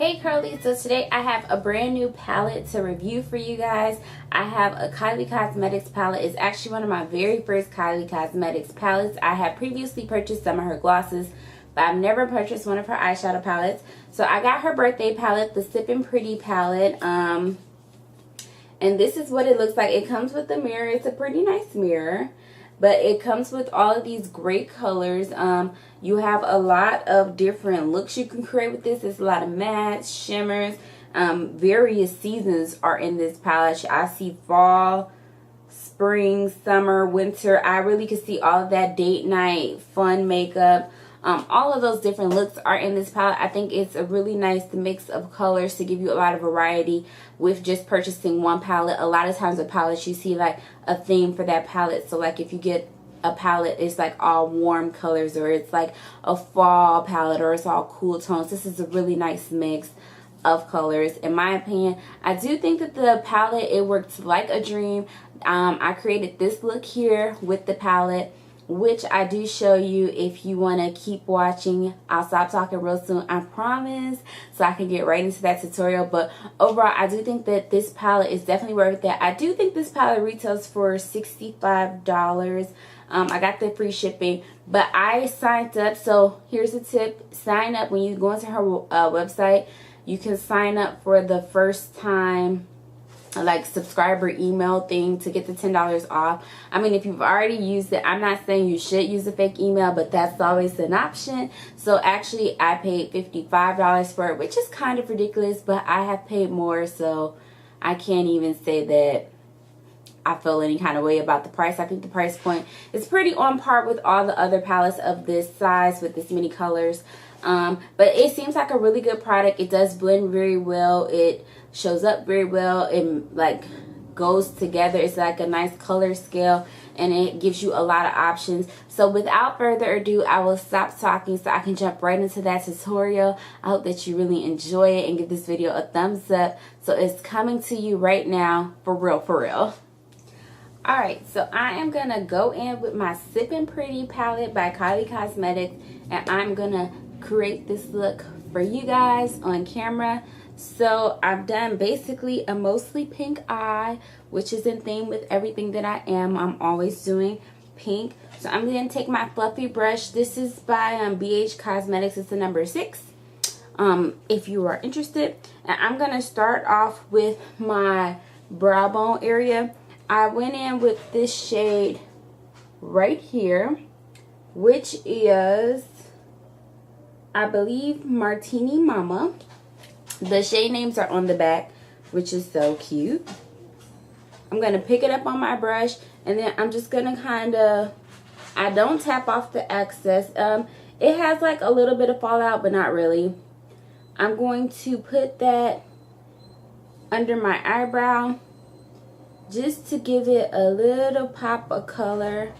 Hey Curly, so today I have a brand new palette to review for you guys. I have a Kylie Cosmetics palette. It's actually one of my very first Kylie Cosmetics palettes. I have previously purchased some of her glosses, but I've never purchased one of her eyeshadow palettes. So I got her birthday palette, the Sipping Pretty palette. And this is what it looks like. It comes with a mirror. It's a pretty nice mirror. But it comes with all of these great colors. You have a lot of different looks you can create with this. There's a lot of mattes, shimmers. Various seasons are in this palette. I see fall, spring, summer, winter. I really could see all of that. Date night, fun makeup. All of those different looks are in this palette. I think it's a really nice mix of colors to give you a lot of variety with just purchasing one palette. A lot of times with palettes you see like a theme for that palette. So like if you get a palette, it's like all warm colors, or it's like a fall palette, or it's all cool tones. This is a really nice mix of colors in my opinion. I do think that the palette, it works like a dream. I created this look here with the palette, which I do show you if you want to keep watching. I'll stop talking real soon, I promise, so I can get right into that tutorial. But overall, I do think that this palette is definitely worth it. I do think this palette retails for $65. I got the free shipping, but I signed up. So here's a tip: sign up when you go into her website. You can sign up for the first time like subscriber email thing to get the $10 off. I mean, if you've already used it, I'm not saying you should use a fake email, but that's always an option. So actually I paid $55 for it, which is kind of ridiculous, but I have paid more, so I can't even say that I feel any kind of way about the price. I think the price point is pretty on par with all the other palettes of this size with this many colors. But it seems like a really good product. It does blend very well. It shows up very well. It like goes together. It's like a nice color scale, and it gives you a lot of options. So without further ado, I will stop talking so I can jump right into that tutorial. I hope that you really enjoy it and give this video a thumbs up. So it's coming to you right now, for real, for real. Alright, so I am going to go in with my Sipping Pretty palette by Kylie Cosmetics, and I'm going to create this look for you guys on camera. So I've done basically a mostly pink eye, which is in theme with everything that I am. I'm always doing pink. So I'm going to take my fluffy brush. This is by BH Cosmetics. It's the number 6. If you are interested. And I'm going to start off with my brow bone area. I went in with this shade right here, which is, I believe, Martini Mama. The shade names are on the back, which is so cute. I'm going to pick it up on my brush, and then I'm just going to kind of, I don't tap off the excess. It has like a little bit of fallout, but not really. I'm going to put that under my eyebrow, just to give it a little pop of color.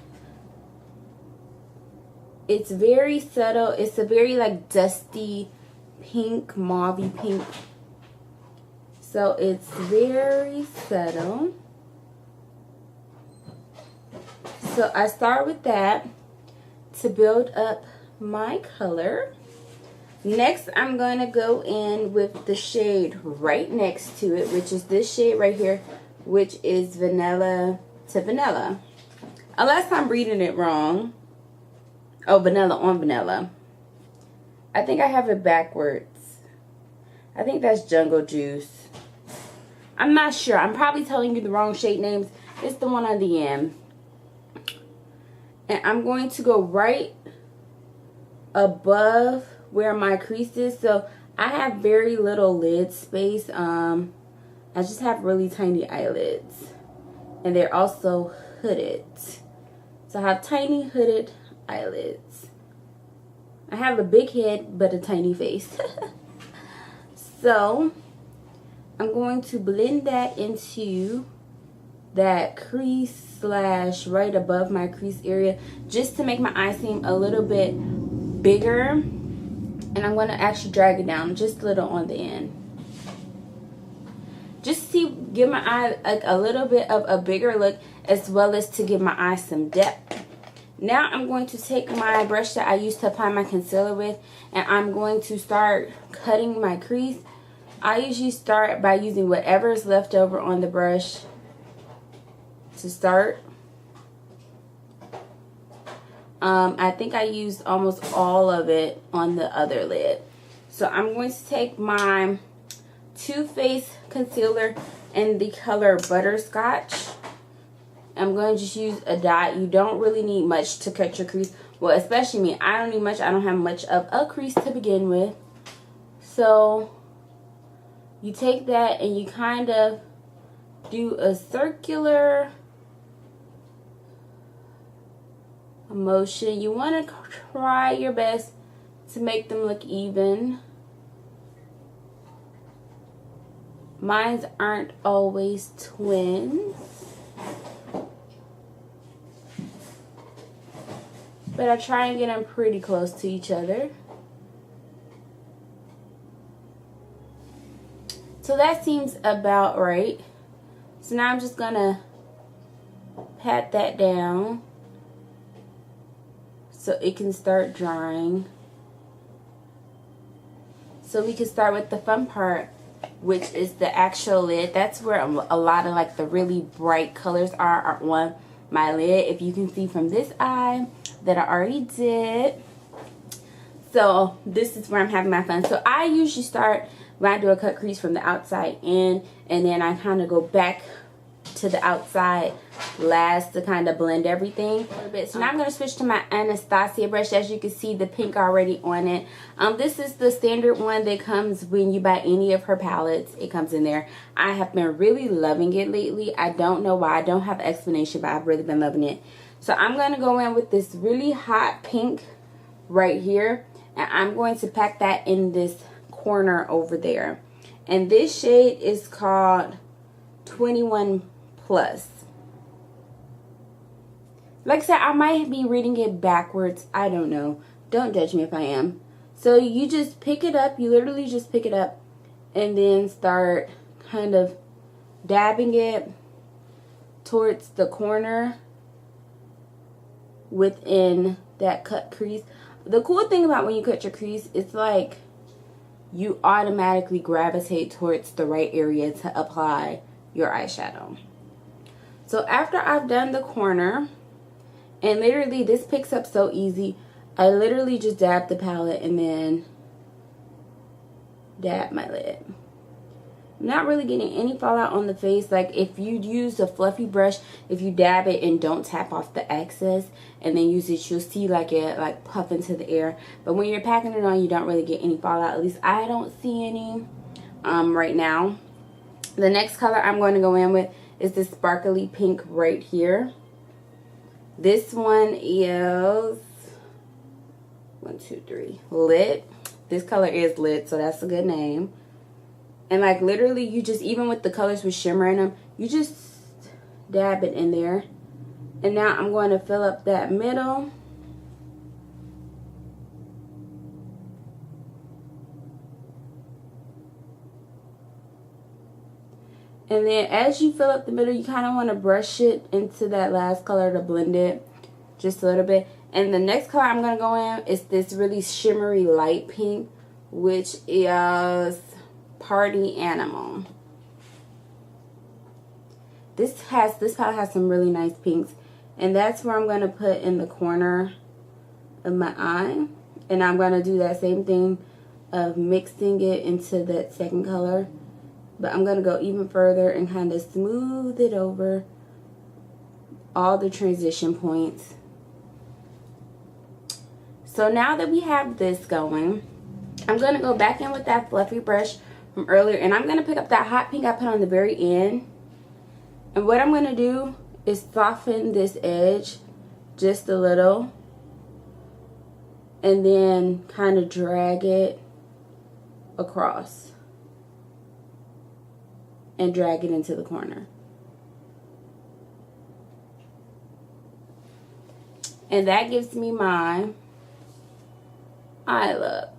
It's very subtle. It's a very like dusty pink, mauvey pink. So it's very subtle. So I start with that to build up my color. Next, I'm going to go in with the shade right next to it, which is this shade right here, which is Vanilla to Vanilla. Unless I'm reading it wrong. Oh, Vanilla on Vanilla. I think I have it backwards. I think that's Jungle Juice. I'm not sure. I'm probably telling you the wrong shade names. It's the one on the end. And I'm going to go right above where my crease is. So I have very little lid space. I just have really tiny eyelids, and they're also hooded. So I have tiny hooded eyelids. I have a big head but a tiny face. So I'm going to blend that into that crease slash right above my crease area, just to make my eye seem a little bit bigger. And I'm going to actually drag it down just a little on the end, just to give my eye like a little bit of a bigger look, as well as to give my eye some depth. Now I'm going to take my brush that I used to apply my concealer with, and I'm going to start cutting my crease I usually start by using whatever is left over on the brush to start. I think I used almost all of it on the other lid. So I'm going to take my Too Faced concealer in the color Butterscotch. I'm going to just use a dot. You don't really need much to cut your crease. Well, especially me. I don't need much. I don't have much of a crease to begin with. So you take that and you kind of do a circular motion. You want to try your best to make them look even. Mine aren't always twins, but I try and get them pretty close to each other. So that seems about right. So now I'm just gonna pat that down so it can start drying. So we can start with the fun part, which is the actual lid. That's where a lot of like the really bright colors are on my lid. If you can see from this eye that I already did. So this is where I'm having my fun. So I usually start when I do a cut crease from the outside in, and then I kind of go back to the outside last to kind of blend everything a little bit. So now I'm going to switch to my Anastasia brush. As you can see, the pink already on it. This is the standard one that comes when you buy any of her palettes. It comes in there. I have been really loving it lately. I don't know why. I don't have an explanation, but I've really been loving it. So I'm going to go in with this really hot pink right here, and I'm going to pack that in this corner over there. And this shade is called 21 Plus. Like I said, I might be reading it backwards. I don't know. Don't judge me if I am. So you just pick it up. You literally just pick it up and then start kind of dabbing it towards the corner within that cut crease. The cool thing about when you cut your crease, it's like you automatically gravitate towards the right area to apply your eyeshadow. So after I've done the corner, and literally this picks up so easy, I literally just dab the palette and then dab my lid. I'm not really getting any fallout on the face. Like if you use a fluffy brush, if you dab it and don't tap off the excess and then use it, you'll see like it like puff into the air. But when you're packing it on, you don't really get any fallout. At least I don't see any right now. The next color I'm going to go in with is this sparkly pink right here. This one is 1, 2, 3 Lit. This color is Lit, so that's a good name. And like literally you just, even with the colors with shimmer in them, you just dab it in there. And now I'm going to fill up that middle. And then as you fill up the middle, you kind of want to brush it into that last color to blend it just a little bit. And the next color I'm going to go in is this really shimmery light pink, which is Party Animal. This palette has some really nice pinks. And that's where I'm going to put in the corner of my eye. And I'm going to do that same thing of mixing it into that second color. But I'm going to go even further and kind of smooth it over all the transition points. So now that we have this going, I'm going to go back in with that fluffy brush from earlier. And I'm going to pick up that hot pink I put on the very end. And what I'm going to do is soften this edge just a little. And then kind of drag it across. And drag it into the corner. And that gives me my eye look.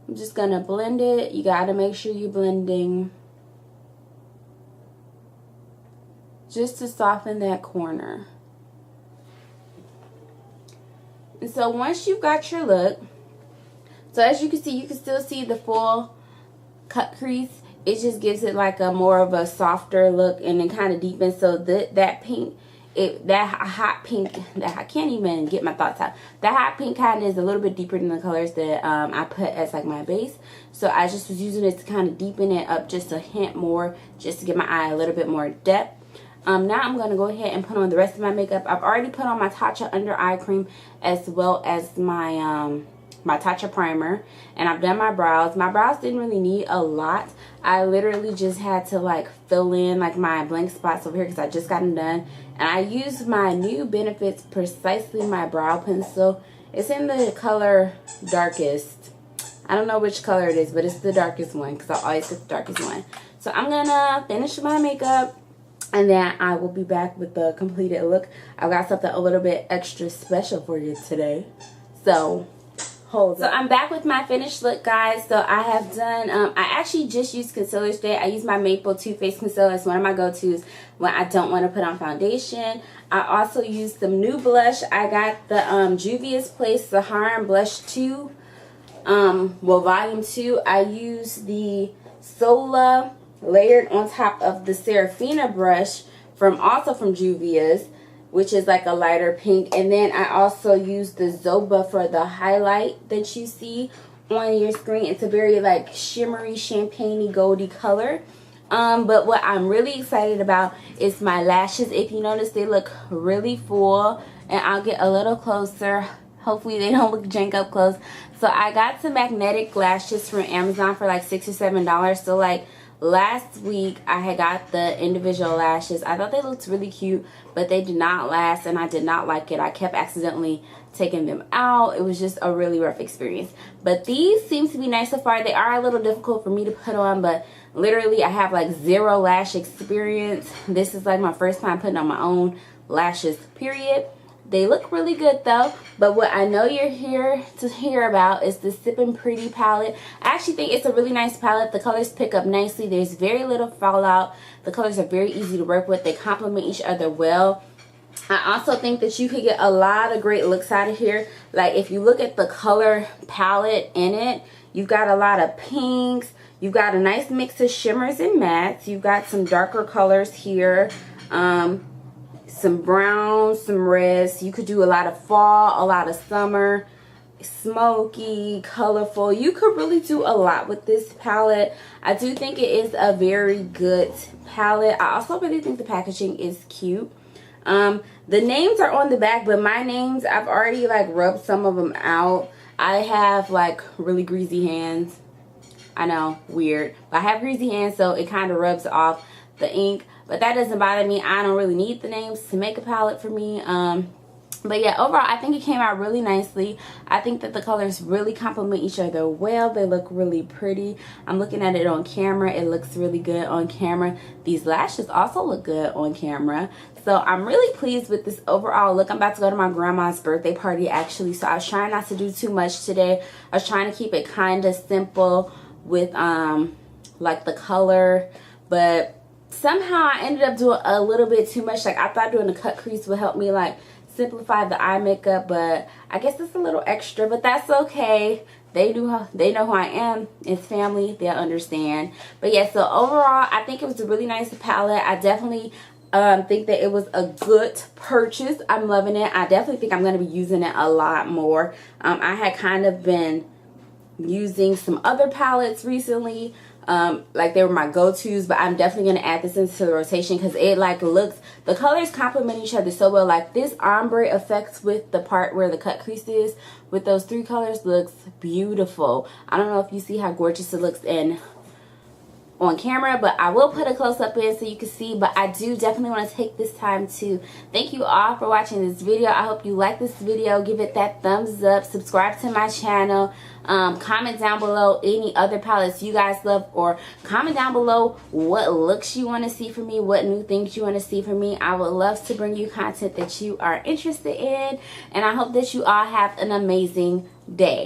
I'm just gonna blend it. You gotta make sure you're blending just to soften that corner. And so once you've got your look, so as you can see, you can still see the full cut crease, it just gives it like a more of a softer look, and then kind of deepens. So that pink, that hot pink, I can't even get my thoughts out. That hot pink kind of is a little bit deeper than the colors that I put as like my base. So I just was using it to kind of deepen it up just a hint more, just to give my eye a little bit more depth. Now I'm going to go ahead and put on the rest of my makeup. I've already put on my Tatcha under eye cream as well as my my Tatcha primer, and I've done my brows. My brows didn't really need a lot. I literally just had to like fill in like my blank spots over here because I just got them done. And I used my new Benefits Precisely My Brow Pencil. It's in the color Darkest. I don't know which color it is, but it's the darkest one because I always get the darkest one. So I'm gonna finish my makeup, and then I will be back with the completed look. I've got something a little bit extra special for you today. So I'm back with my finished look, guys. So I have done, I actually just used concealer today. I use my Maple Too Faced Concealer. It's one of my go-tos when I don't want to put on foundation. I also used some new blush. I got the Juvia's Place Saharan Blush 2, Volume 2. I used the Sola layered on top of the Serafina brush also from Juvia's, which is like a lighter pink. And then I also used the Zoba for the highlight that you see on your screen. It's a very like shimmery, champagne-y, goldy color. But what I'm really excited about is my lashes. If you notice, they look really full, and I'll get a little closer. Hopefully they don't look jank up close. So I got some magnetic lashes from Amazon for like $6 or $7. So like last week I had got the individual lashes. I thought they looked really cute, but they did not last, and I did not like it. I kept accidentally taking them out. It was just a really rough experience. But these seem to be nice so far. They are a little difficult for me to put on, but literally I have like 0 lash experience. This is like my first time putting on my own lashes, period. They look really good though. But what I know you're here to hear about is the Sipping Pretty palette. I actually think it's a really nice palette. The colors pick up nicely. There's very little fallout. The colors are very easy to work with. They complement each other well. I also think that you could get a lot of great looks out of here. Like if you look at the color palette in it, you've got a lot of pinks. You've got a nice mix of shimmers and mattes. You've got some darker colors here. Some browns, some reds. You could do a lot of fall, a lot of summer, smoky, colorful. You could really do a lot with this palette. I do think it is a very good palette. I also really think the packaging is cute. The names are on the back, but my names, I've already like rubbed some of them out. I have like really greasy hands. I know, weird. But I have greasy hands, so it kind of rubs off the ink. But that doesn't bother me. I don't really need the names to make a palette for me. But yeah, overall, I think it came out really nicely. I think that the colors really complement each other well. They look really pretty. I'm looking at it on camera. It looks really good on camera. These lashes also look good on camera. So I'm really pleased with this overall look. I'm about to go to my grandma's birthday party, actually. So I was trying not to do too much today. I was trying to keep it kind of simple with like the color. But somehow I ended up doing a little bit too much. Like I thought doing a cut crease would help me like simplify the eye makeup, but I guess it's a little extra, but that's okay. They know who I am. It's family. They'll understand. But yeah, so overall, I think it was a really nice palette. I definitely think that it was a good purchase. I'm loving it. I definitely think I'm going to be using it a lot more. I had kind of been using some other palettes recently. Like they were my go-tos, but I'm definitely going to add this into the rotation because it like looks, the colors complement each other so well. Like this ombre effect with the part where the cut crease is with those 3 colors looks beautiful. I don't know if you see how gorgeous it looks on camera, but I will put a close-up in so you can see. But I do definitely want to take this time to thank you all for watching this video. I hope you like this video. Give it that thumbs up, subscribe to my channel, comment down below any other palettes you guys love, or comment down below what looks you want to see from me, what new things you want to see from me. I would love to bring you content that you are interested in, and I hope that you all have an amazing day.